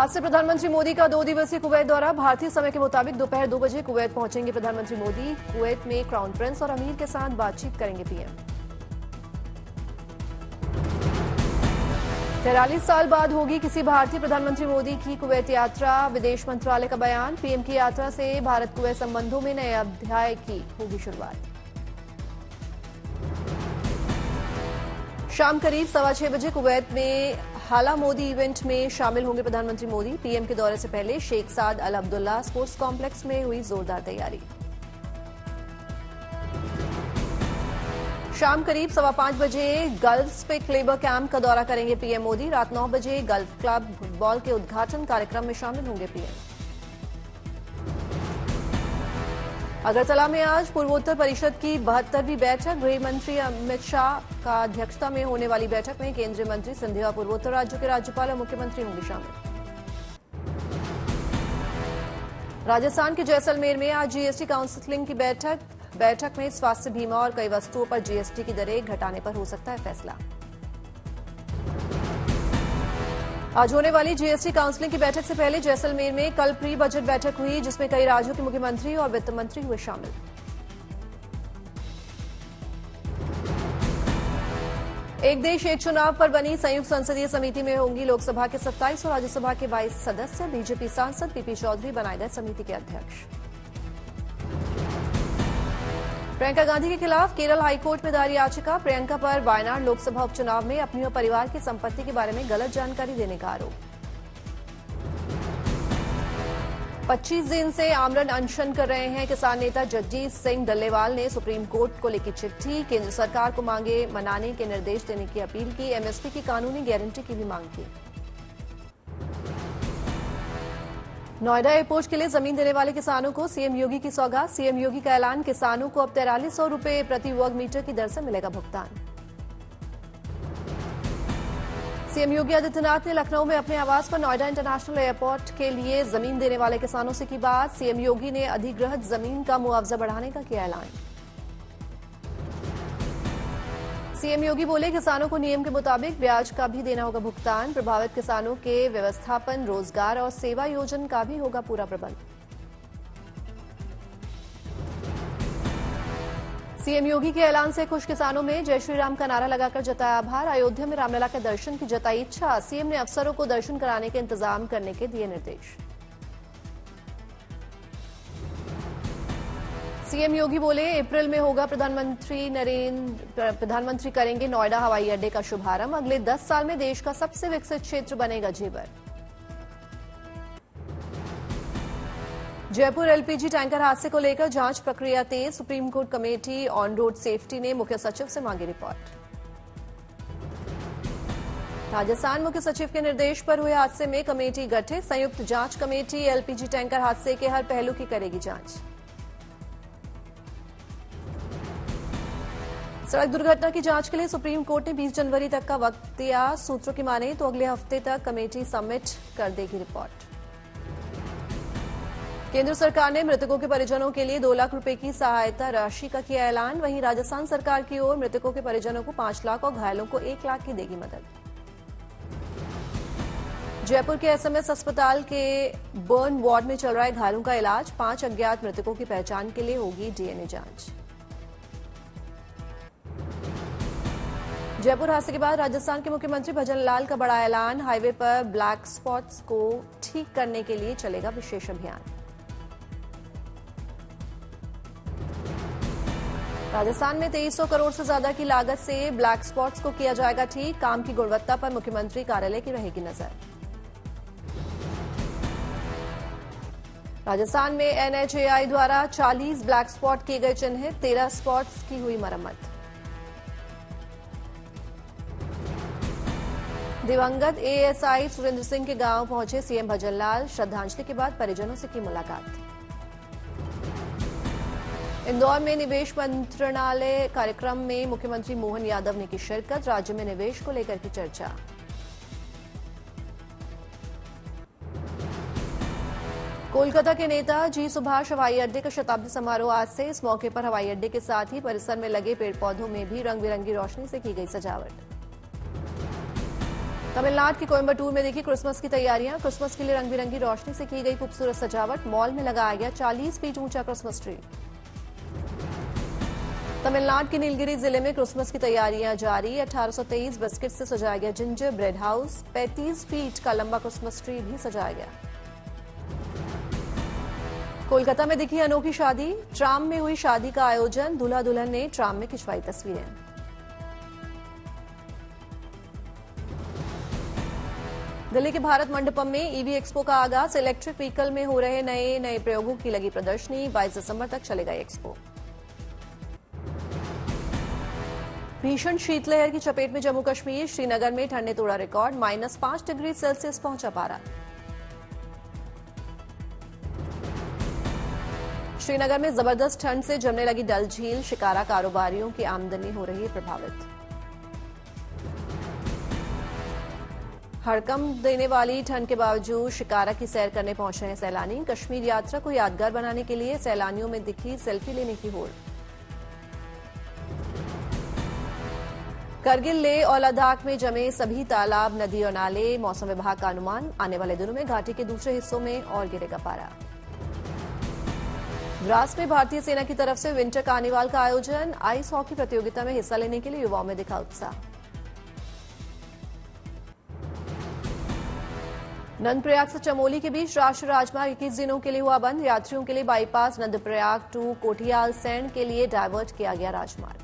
आज से प्रधानमंत्री मोदी का 2 दिवसीय कुवैत दौरा। भारतीय समय के मुताबिक दोपहर 2 बजे कुवैत पहुंचेंगे प्रधानमंत्री मोदी। कुवैत में क्राउन प्रिंस और अमीर के साथ बातचीत करेंगे पीएम। 43 साल बाद होगी किसी भारतीय प्रधानमंत्री मोदी की कुवैत यात्रा, विदेश मंत्रालय का बयान। पीएम की यात्रा से भारत कुवैत संबंधों में नए अध्याय की होगी शुरुआत। शाम करीब 6:15 बजे कुवैत में हाला मोदी इवेंट में शामिल होंगे प्रधानमंत्री मोदी। पीएम के दौरे से पहले शेख साद अल अब्दुल्ला स्पोर्ट्स कॉम्प्लेक्स में हुई जोरदार तैयारी। शाम करीब 5:15 बजे गल्फ स्पिक लेबर कैंप का दौरा करेंगे पीएम मोदी। रात 9 बजे गल्फ क्लब फुटबॉल के उद्घाटन कार्यक्रम में शामिल होंगे पीएम। अगरतला में आज पूर्वोत्तर परिषद की 72वीं बैठक। गृह मंत्री अमित शाह का अध्यक्षता में होने वाली बैठक में केंद्रीय मंत्री सिंधिया और पूर्वोत्तर राज्यों के राज्यपाल और मुख्यमंत्री होंगे शामिल। राजस्थान के जैसलमेर में आज जीएसटी काउंसिलिंग की बैठक में स्वास्थ्य बीमा और कई वस्तुओं पर जीएसटी की दरें घटाने पर हो सकता है फैसला। आज होने वाली जीएसटी काउंसिलिंग की बैठक से पहले जैसलमेर में कल प्री बजट बैठक हुई, जिसमें कई राज्यों के मुख्यमंत्री और वित्त मंत्री हुए शामिल। एक देश एक चुनाव पर बनी संयुक्त संसदीय समिति में होंगी लोकसभा के 27 और राज्यसभा के 22 सदस्य। बीजेपी सांसद पीपी चौधरी बनाए गए समिति के अध्यक्ष। प्रियंका गांधी के खिलाफ केरल हाईकोर्ट में दायर याचिका। प्रियंका पर वायनाड लोकसभा उपचुनाव में अपनी और परिवार की संपत्ति के बारे में गलत जानकारी देने का आरोप। 25 दिन से आमरण अनशन कर रहे हैं किसान नेता जगजीत सिंह डल्लेवाल ने सुप्रीम कोर्ट को लिखी चिट्ठी। केंद्र सरकार को मांगे मनाने के निर्देश देने की अपील की। एमएसपी की कानूनी गारंटी की भी मांग की। नोएडा एयरपोर्ट के लिए जमीन देने वाले किसानों को सीएम योगी की सौगात। सीएम योगी का ऐलान, किसानों को अब 4300 रुपए प्रति वर्ग मीटर की दर से मिलेगा भुगतान। सीएम योगी आदित्यनाथ ने लखनऊ में अपने आवास पर नोएडा इंटरनेशनल एयरपोर्ट के लिए जमीन देने वाले किसानों से की बात। सीएम योगी ने अधिग्रहित जमीन का मुआवजा बढ़ाने का किया ऐलान। सीएम योगी बोले, किसानों को नियम के मुताबिक ब्याज का भी देना होगा भुगतान। प्रभावित किसानों के व्यवस्थापन, रोजगार और सेवा योजन का भी होगा पूरा प्रबंध। सीएम योगी के ऐलान से खुश किसानों में जय श्री राम का नारा लगाकर जताया आभार। अयोध्या में रामलला के दर्शन की जताई इच्छा। सीएम ने अफसरों को दर्शन कराने के इंतजाम करने के दिए निर्देश। सीएम योगी बोले, अप्रैल में होगा प्रधानमंत्री करेंगे नोएडा हवाई अड्डे का शुभारंभ। अगले 10 साल में देश का सबसे विकसित क्षेत्र बनेगा जेवर। जयपुर एलपीजी टैंकर हादसे को लेकर जांच प्रक्रिया तेज। Supreme Court committee on road safety ने मुख्य सचिव से मांगी रिपोर्ट। राजस्थान मुख्य सचिव के निर्देश पर हुए हादसे में कमेटी गठित। संयुक्त जांच कमेटी एलपीजी टैंकर हादसे के हर पहलू की करेगी जांच। सड़क दुर्घटना की जांच के लिए सुप्रीम कोर्ट ने 20 जनवरी तक का वक्त दिया। सूत्रों की माने तो अगले हफ्ते तक कमेटी सबमिट कर देगी रिपोर्ट। केंद्र सरकार ने मृतकों के परिजनों के लिए 2 लाख रुपए की सहायता राशि का किया ऐलान। वहीं राजस्थान सरकार की ओर मृतकों के परिजनों को 5 लाख और घायलों को 1 लाख की देगी मदद। जयपुर के एसएमएस अस्पताल के बर्न वार्ड में चल रहा है घायलों का इलाज। 5 अज्ञात मृतकों की पहचान के लिए होगी डीएनए जांच। जयपुर हादसे के बाद राजस्थान के मुख्यमंत्री भजन लाल का बड़ा ऐलान। हाईवे पर ब्लैक स्पॉट्स को ठीक करने के लिए चलेगा विशेष अभियान। राजस्थान में 2300 करोड़ से ज्यादा की लागत से ब्लैक स्पॉट्स को किया जाएगा ठीक। काम की गुणवत्ता पर मुख्यमंत्री कार्यालय की रहेगी नजर। राजस्थान में एनएचएआई द्वारा 40 ब्लैक स्पॉट किए गए चिन्हित। 13 स्पॉट्स की हुई मरम्मत। दिवंगत एएसआई सुरेंद्र सिंह के गांव पहुंचे सीएम भजन लाल। श्रद्धांजलि के बाद परिजनों से की मुलाकात। इंदौर में निवेश मंत्रणालय कार्यक्रम में मुख्यमंत्री मोहन यादव ने की शिरकत। राज्य में निवेश को लेकर की चर्चा। कोलकाता के नेताजी सुभाष हवाई अड्डे का शताब्दी समारोह आज से। इस मौके पर हवाई अड्डे के साथ ही परिसर में लगे पेड़ पौधों में भी रंग बिरंगी रोशनी से की गई सजावट। तमिलनाडु के कोयम्बटूर में देखी क्रिसमस की तैयारियां। क्रिसमस के लिए रंग बिरंगी रोशनी से की गई खूबसूरत सजावट। मॉल में लगाया गया 40 फीट ऊंचा क्रिसमस ट्री। तमिलनाडु के नीलगिरी जिले में क्रिसमस की तैयारियां जारी। 1823 बिस्किट से सजाया गया जिंजर ब्रेड हाउस। 35 फीट का लंबा क्रिसमस ट्री भी सजाया गया। कोलकाता में दिखी अनोखी शादी। ट्राम में हुई शादी का आयोजन। दूल्हा दुल्हन ने ट्राम में खिंचवाई तस्वीरें। दिल्ली के भारत मंडपम में ईवी एक्सपो का आगाज। इलेक्ट्रिक व्हीकल में हो रहे नए प्रयोगों की लगी प्रदर्शनी। 22 दिसंबर तक चलेगा एक्सपो। भीषण शीतलहर की चपेट में जम्मू कश्मीर। श्रीनगर में ठंड ने तोड़ा रिकॉर्ड। -5 डिग्री सेल्सियस पहुंचा पारा। श्रीनगर में जबरदस्त ठंड से जमने लगी डल झील। शिकारा कारोबारियों की आमदनी हो रही है प्रभावित। हड़कंप देने वाली ठंड के बावजूद शिकारा की सैर करने पहुंच रहे हैं सैलानी। कश्मीर यात्रा को यादगार बनाने के लिए सैलानियों में दिखी सेल्फी लेने की होड़। करगिल लेह और लद्दाख में जमे सभी तालाब, नदी और नाले। मौसम विभाग का अनुमान, आने वाले दिनों में घाटी के दूसरे हिस्सों में और गिरेगा पारा। द्रास में भारतीय सेना की तरफ से विंटर कार्निवाल का आयोजन। आइस हॉकी प्रतियोगिता में हिस्सा लेने के लिए युवाओं में दिखा उत्साह। नंदप्रयाग से चमोली के बीच राष्ट्रीय राजमार्ग 21 दिनों के लिए हुआ बंद। यात्रियों के लिए bypass Nandprayag to Kothiyalsain के लिए डायवर्ट किया गया राजमार्ग।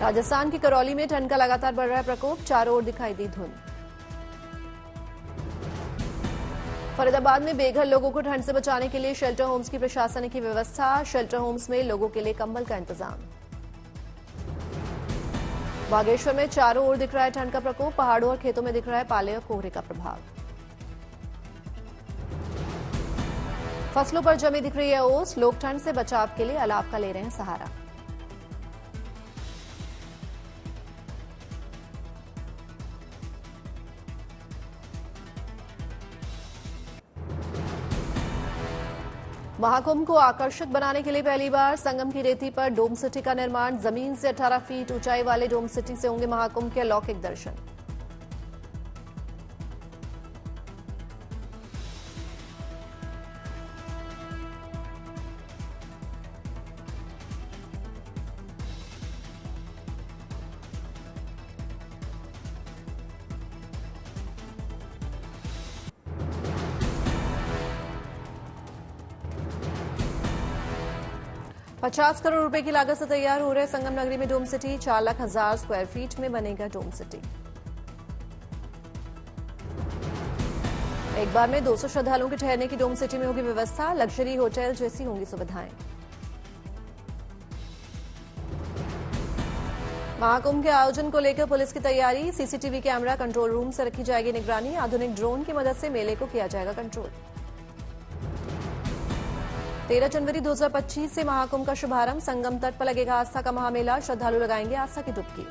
राजस्थान के करौली में ठंड का लगातार बढ़ रहा है प्रकोप। चारों ओर दिखाई दी धुंध। फरीदाबाद में बेघर लोगों को ठंड से बचाने के लिए शेल्टर होम्स की प्रशासन ने की व्यवस्था। शेल्टर होम्स में लोगों के लिए कंबल का इंतजाम। बागेश्वर में चारों ओर दिख रहा है ठंड का प्रकोप। पहाड़ों और खेतों में दिख रहा है पाले और कोहरे का प्रभाव। फसलों पर जमी दिख रही है ओस। लोग ठंड से बचाव के लिए अलाव का ले रहे हैं सहारा। महाकुंभ को आकर्षक बनाने के लिए पहली बार संगम की रेती पर डोम सिटी का निर्माण। जमीन से 18 फीट ऊंचाई वाले डोम सिटी से होंगे महाकुंभ के अलौकिक दर्शन। ₹50 करोड़ की लागत से तैयार हो रहे संगम नगरी में डोम सिटी। 4,00,000 स्क्वायर फीट में बनेगा डोम सिटी। एक बार में 200 श्रद्धालुओं के ठहरने की डोम सिटी में होगी व्यवस्था। लग्जरी होटल जैसी होंगी सुविधाएं। महाकुंभ के आयोजन को लेकर पुलिस की तैयारी। सीसीटीवी कैमरा कंट्रोल रूम से रखी जाएगी निगरानी। आधुनिक ड्रोन की मदद से मेले को किया जाएगा कंट्रोल। 13 जनवरी 2025 से महाकुंभ का शुभारंभ। संगम तट पर लगेगा आस्था का महामेला। श्रद्धालु लगाएंगे आस्था की डुबकी।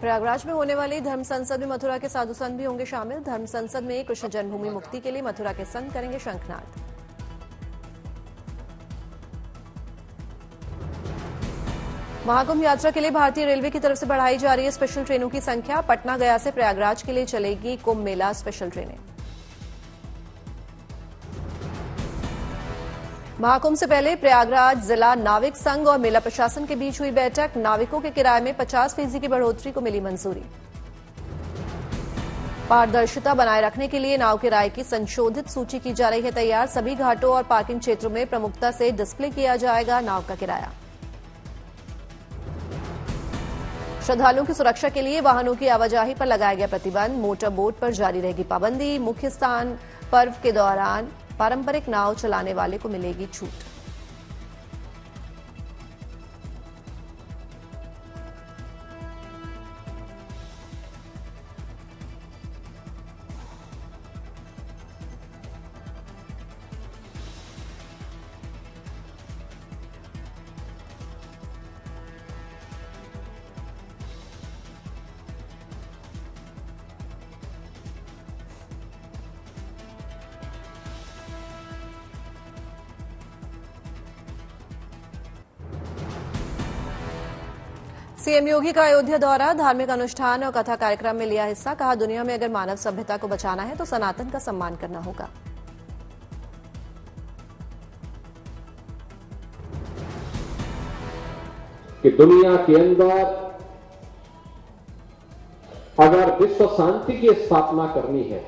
प्रयागराज में होने वाली धर्म संसद में मथुरा के साधु संत भी होंगे शामिल। धर्म संसद में कृष्ण जन्मभूमि मुक्ति के लिए मथुरा के संत करेंगे शंखनाद। महाकुंभ यात्रा के लिए भारतीय रेलवे की तरफ से बढ़ाई जा रही है स्पेशल ट्रेनों की संख्या। पटना गया से प्रयागराज के लिए चलेगी कुंभ मेला स्पेशल ट्रेनें। महाकुंभ से पहले प्रयागराज जिला नाविक संघ और मेला प्रशासन के बीच हुई बैठक। नाविकों के किराए में 50% की बढ़ोतरी को मिली मंजूरी। पारदर्शिता बनाए रखने के लिए नाव किराए की संशोधित सूची की जा रही है तैयार। सभी घाटों और पार्किंग क्षेत्रों में प्रमुखता से डिस्प्ले किया जाएगा नाव का किराया। श्रद्धालुओं की सुरक्षा के लिए वाहनों की आवाजाही पर लगाया गया प्रतिबंध। मोटर बोट पर जारी रहेगी पाबंदी। मुख्य स्नान पर्व के दौरान पारंपरिक नाव चलाने वाले को मिलेगी छूट। सीएम योगी का अयोध्या दौरा, धार्मिक अनुष्ठान और कथा कार्यक्रम में लिया हिस्सा। कहा, दुनिया में अगर मानव सभ्यता को बचाना है तो सनातन का सम्मान करना होगा। कि दुनिया के अंदर अगर विश्व शांति की स्थापना करनी है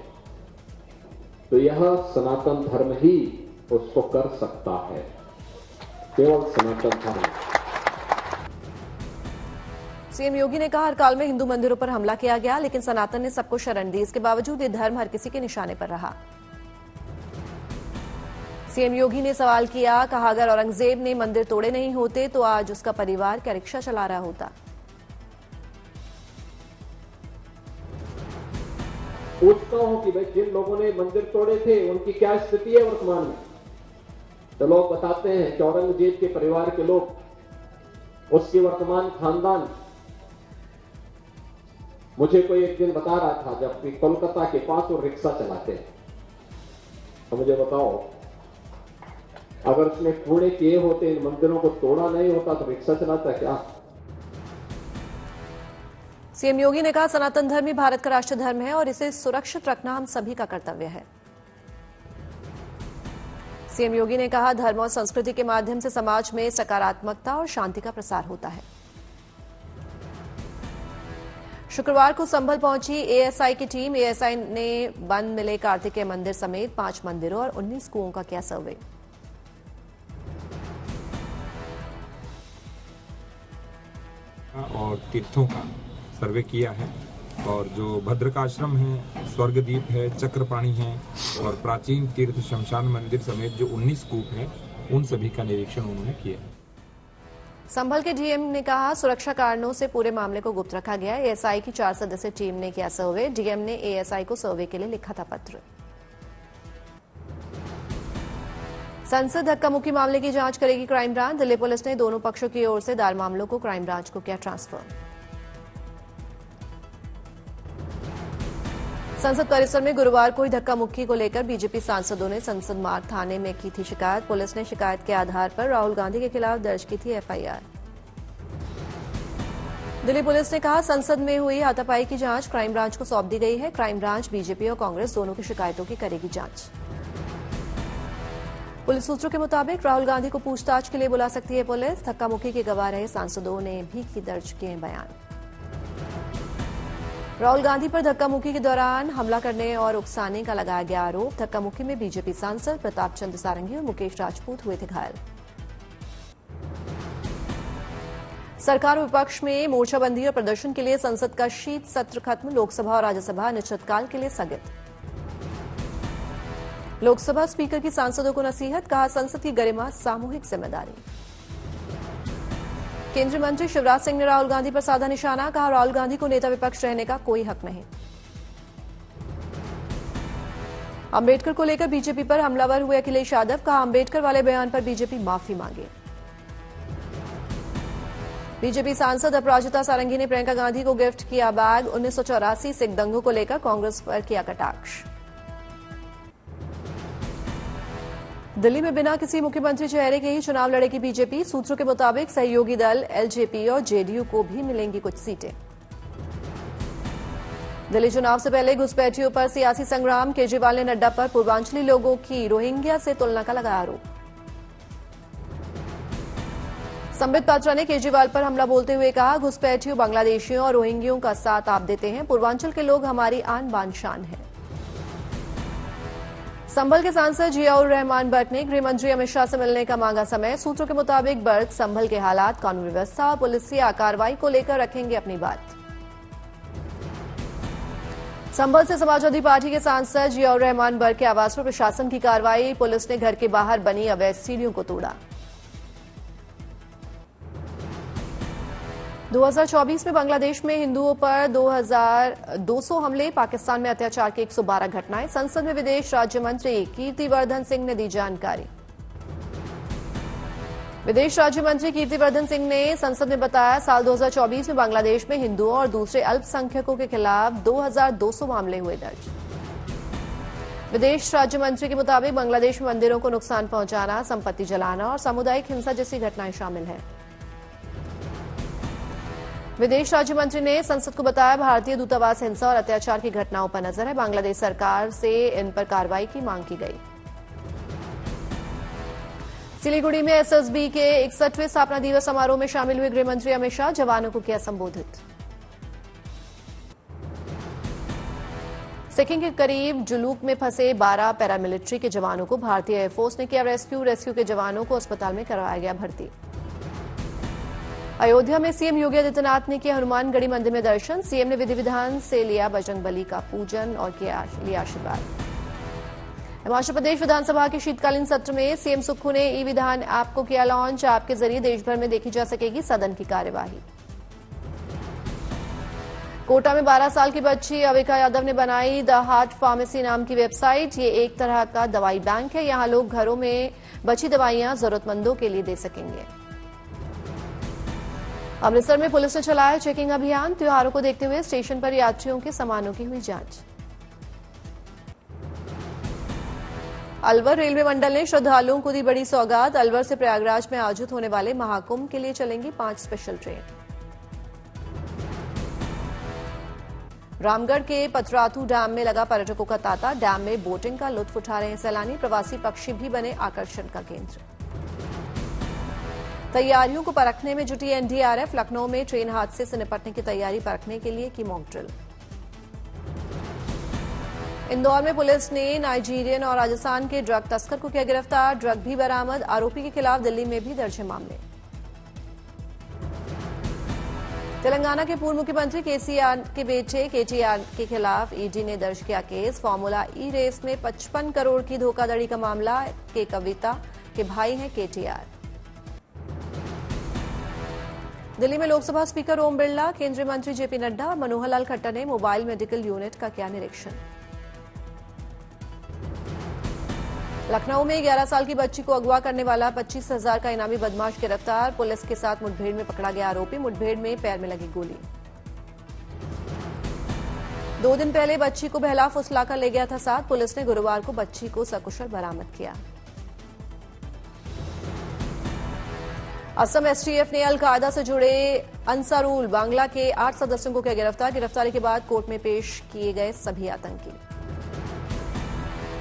तो यह सनातन धर्म ही उसको कर सकता है, केवल सनातन धर्म। सीएम योगी ने कहा, हर काल में हिंदू मंदिरों पर हमला किया गया, लेकिन सनातन ने सबको शरण दी। इसके बावजूद ये धर्म हर किसी के निशाने पर रहा। सीएम योगी ने सवाल किया, कहा, अगर औरंगजेब ने मंदिर तोड़े नहीं होते तो आज उसका परिवार क्या रिक्शा चला रहा होता। पूछता हूं कि भाई जिन लोगों ने मंदिर तोड़े थे उनकी क्या स्थिति है वर्तमान में। तो लोग बताते हैं कि औरंगजेब के परिवार के लोग, उसके वर्तमान खानदान। मुझे कोई एक दिन बता रहा था, जब कोलकाता के पास वो रिक्शा चलाते हैं, तो मुझे बताओ, अगर उसने टुकड़े किए होते, इन मंदिरों को तोड़ा नहीं होता तो रिक्शा चलाता क्या? सीएम योगी ने कहा, सनातन धर्म ही भारत का राष्ट्र धर्म है और इसे सुरक्षित रखना हम सभी का कर्तव्य है। सीएम योगी ने कहा, धर्म और संस्कृति के माध्यम से समाज में सकारात्मकता और शांति का प्रसार होता है। शुक्रवार को संभल पहुंची एएसआई की टीम। एएसआई ने बंद मिले कार्तिकेय मंदिर समेत 5 मंदिरों और 19 कुओं का किया सर्वे। और तीर्थों का सर्वे किया है, और जो भद्रकाश्रम है, स्वर्गदीप है, चक्रपाणी है और प्राचीन तीर्थ शमशान मंदिर समेत जो 19 कूप हैं, उन सभी का निरीक्षण उन्होंने किया। संभल के डीएम ने कहा, सुरक्षा कारणों से पूरे मामले को गुप्त रखा गया। एएसआई की 4 सदस्यीय टीम ने किया सर्वे। डीएम ने एएसआई को सर्वे के लिए लिखा था पत्र। संसद धक्का मुक्की मामले की जांच करेगी क्राइम ब्रांच। दिल्ली पुलिस ने दोनों पक्षों की ओर से दायर मामलों को क्राइम ब्रांच को किया ट्रांसफर। संसद परिसर में गुरुवार को ही धक्का मुक्की को लेकर बीजेपी सांसदों ने संसद मार्ग थाने में की थी शिकायत। पुलिस ने शिकायत के आधार पर राहुल गांधी के खिलाफ दर्ज की थी एफआईआर। दिल्ली पुलिस ने कहा, संसद में हुई हाथापाई की जांच क्राइम ब्रांच को सौंप दी गई है। क्राइम ब्रांच बीजेपी और कांग्रेस दोनों की शिकायतों की करेगी जांच। पुलिस सूत्रों के मुताबिक राहुल गांधी को पूछताछ के लिए बुला सकती है पुलिस। धक्का मुक्की के गवाह रहे सांसदों ने भी दर्ज किए बयान। राहुल गांधी पर धक्का मुक्की के दौरान हमला करने और उकसाने का लगाया गया आरोप। धक्का मुक्की में बीजेपी सांसद प्रताप चंद्र सारंगी और मुकेश राजपूत हुए थे घायल। सरकार और विपक्ष में मोर्चाबंदी और प्रदर्शन के लिए संसद का शीत सत्र खत्म। लोकसभा और राज्यसभा अनिश्चितकाल के लिए स्थगित। लोकसभा स्पीकर की सांसदों को नसीहत। कहा, संसद की गरिमा सामूहिक जिम्मेदारी। केंद्रीय मंत्री शिवराज सिंह ने राहुल गांधी पर साधा निशाना। कहा, राहुल गांधी को नेता विपक्ष रहने का कोई हक नहीं। अंबेडकर को लेकर बीजेपी पर हमलावर हुए अखिलेश यादव। कहा, अंबेडकर वाले बयान पर बीजेपी माफी मांगे। बीजेपी सांसद अपराजिता सारंगी ने प्रियंका गांधी को गिफ्ट किया बैग। 1984 सिख दंगों को लेकर कांग्रेस पर किया कटाक्ष। दिल्ली में बिना किसी मुख्यमंत्री चेहरे के ही चुनाव लड़ेगी बीजेपी। सूत्रों के मुताबिक सहयोगी दल एलजेपी और जेडीयू को भी मिलेंगी कुछ सीटें। दिल्ली चुनाव से पहले घुसपैठियों पर सियासी संग्राम। केजरीवाल ने नड्डा पर पूर्वांचली लोगों की रोहिंग्या से तुलना का लगाया आरोप। संबित पात्रा ने केजरीवाल पर हमला बोलते हुए कहा, घुसपैठियों, बांग्लादेशियों और रोहिंग्यों का साथ आप देते हैं। पूर्वांचल के लोग हमारी आन बान शान है। संभल के सांसद जियाउर रहमान भट्ट ने गृह मंत्री अमित शाह से मिलने का मांगा समय। सूत्रों के मुताबिक भट्ट संभल के हालात, कानून व्यवस्था और पुलिसिया कार्रवाई को लेकर रखेंगे अपनी बात। संभल से समाजवादी पार्टी के सांसद जियाउर रहमान भट्ट के आवास पर प्रशासन की कार्रवाई। पुलिस ने घर के बाहर बनी अवैध सीढ़ियों को तोड़ा। 2024 में बांग्लादेश में हिंदुओं पर 2200 हमले, पाकिस्तान में अत्याचार की 112 घटनाएं। संसद में विदेश राज्य मंत्री कीर्तिवर्धन सिंह ने दी जानकारी। विदेश राज्य मंत्री कीर्तिवर्धन सिंह ने संसद में बताया, साल 2024 में बांग्लादेश में हिंदुओं और दूसरे अल्पसंख्यकों के खिलाफ 2200 मामले हुए दर्ज। विदेश राज्य मंत्री के मुताबिक बांग्लादेश में मंदिरों को नुकसान पहुंचाना, संपत्ति जलाना और सामुदायिक हिंसा जैसी घटनाएं शामिल हैं। विदेश राज्य मंत्री ने संसद को बताया भारतीय दूतावास हिंसा और अत्याचार की घटनाओं पर नजर है। बांग्लादेश सरकार से इन पर कार्रवाई की मांग की गई। सिलीगुड़ी में एसएसबी के 61वें स्थापना दिवस समारोह में शामिल हुए गृह मंत्री अमित शाह, जवानों को किया संबोधित। सिक्किम के करीब जुलूक में फंसे 12 पैरामिलिट्री के जवानों को भारतीय एयरफोर्स ने किया रेस्क्यू के जवानों को अस्पताल में करवाया गया भर्ती। अयोध्या में सीएम योगी आदित्यनाथ ने किया हनुमानगढ़ी मंदिर में दर्शन। सीएम ने विधि विधान से लिया बजरंगबली का पूजन और लिया आशीर्वाद। हिमाचल प्रदेश विधानसभा के शीतकालीन सत्र में सीएम सुक्खू ने ई विधान ऐप को किया लॉन्च। ऐप के जरिए देशभर में देखी जा सकेगी सदन की कार्यवाही। कोटा में 12 साल की बच्ची अविका यादव ने बनाई द हार्ट फार्मेसी नाम की वेबसाइट। ये एक तरह का दवाई बैंक है। यहां लोग घरों में बची दवाइयां जरूरतमंदों के लिए दे सकेंगे। अमृतसर में पुलिस ने चलाया चेकिंग अभियान। त्योहारों को देखते हुए स्टेशन पर यात्रियों के सामानों की हुई जांच। अलवर रेलवे मंडल ने श्रद्धालुओं को दी बड़ी सौगात। अलवर से प्रयागराज में आयोजित होने वाले महाकुंभ के लिए चलेंगी 5 स्पेशल ट्रेन। रामगढ़ के पथरातू डैम में लगा पर्यटकों का तांता। डैम में बोटिंग का लुत्फ उठा रहे हैं सैलानी। प्रवासी पक्षी भी बने आकर्षण का केंद्र। तैयारियों को परखने में जुटी एनडीआरएफ। लखनऊ में ट्रेन हादसे से निपटने की तैयारी परखने के लिए की मॉक ड्रिल। इंदौर में पुलिस ने नाइजीरियन और राजस्थान के ड्रग तस्कर को किया गिरफ्तार। ड्रग भी बरामद। आरोपी के खिलाफ दिल्ली में भी दर्ज है मामले। तेलंगाना के पूर्व मुख्यमंत्री केसीआर के बेटे केटीआर के खिलाफ ईडी ने दर्ज किया केस। फॉर्मूला ई रेस में 55 करोड़ की धोखाधड़ी का मामला के कविता के भाई हैं केटीआर। दिल्ली में लोकसभा स्पीकर ओम बिरला, केंद्रीय मंत्री जेपी नड्डा और मनोहर लाल खट्टर ने मोबाइल मेडिकल यूनिट का किया निरीक्षण। लखनऊ में 11 साल की बच्ची को अगवा करने वाला 25,000 का इनामी बदमाश गिरफ्तार। पुलिस के साथ मुठभेड़ में पकड़ा गया आरोपी। मुठभेड़ में पैर में लगी गोली। 2 दिन पहले बच्ची को बहला फुसलाकर ले गया था साथ। पुलिस ने गुरुवार को बच्ची को सकुशल बरामद किया। असम एसटीएफ ने अलकायदा से जुड़े अंसारुल बांग्ला के 8 सदस्यों को किया गिरफ्तार। गिरफ्तारी के बाद कोर्ट में पेश किए गए सभी आतंकी।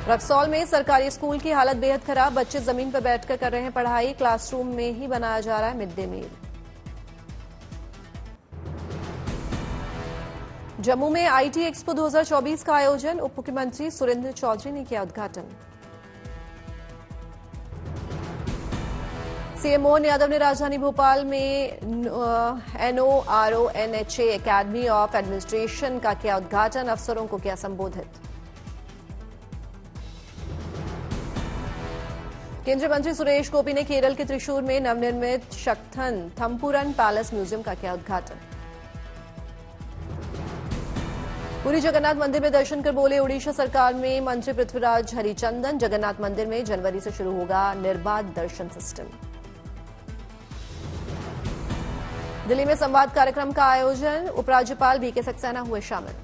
रक्सौल में सरकारी स्कूल की हालत बेहद खराब। बच्चे जमीन पर बैठकर कर रहे हैं पढ़ाई। क्लासरूम में ही बनाया जा रहा है मिड डे मील। जम्मू में आईटी एक्सपो 2024 का आयोजन। उप मुख्यमंत्री सुरेंद्र चौधरी ने किया उद्घाटन। सीएम मोहन यादव ने राजधानी भोपाल में NORONHA एकेडमी ऑफ एडमिनिस्ट्रेशन का किया उद्घाटन। अफसरों को किया संबोधित। केंद्रीय मंत्री सुरेश गोपी ने केरल के त्रिशूर में नवनिर्मित शक्थन थम्पुरन पैलेस म्यूजियम का किया उद्घाटन। पुरी जगन्नाथ मंदिर में दर्शन कर बोले ओडिशा सरकार में मंत्री पृथ्वीराज हरिचंदन। जगन्नाथ मंदिर में जनवरी से शुरू होगा निर्बाध दर्शन सिस्टम। दिल्ली में संवाद कार्यक्रम का आयोजन। उपराज्यपाल बीके सक्सेना हुए शामिल।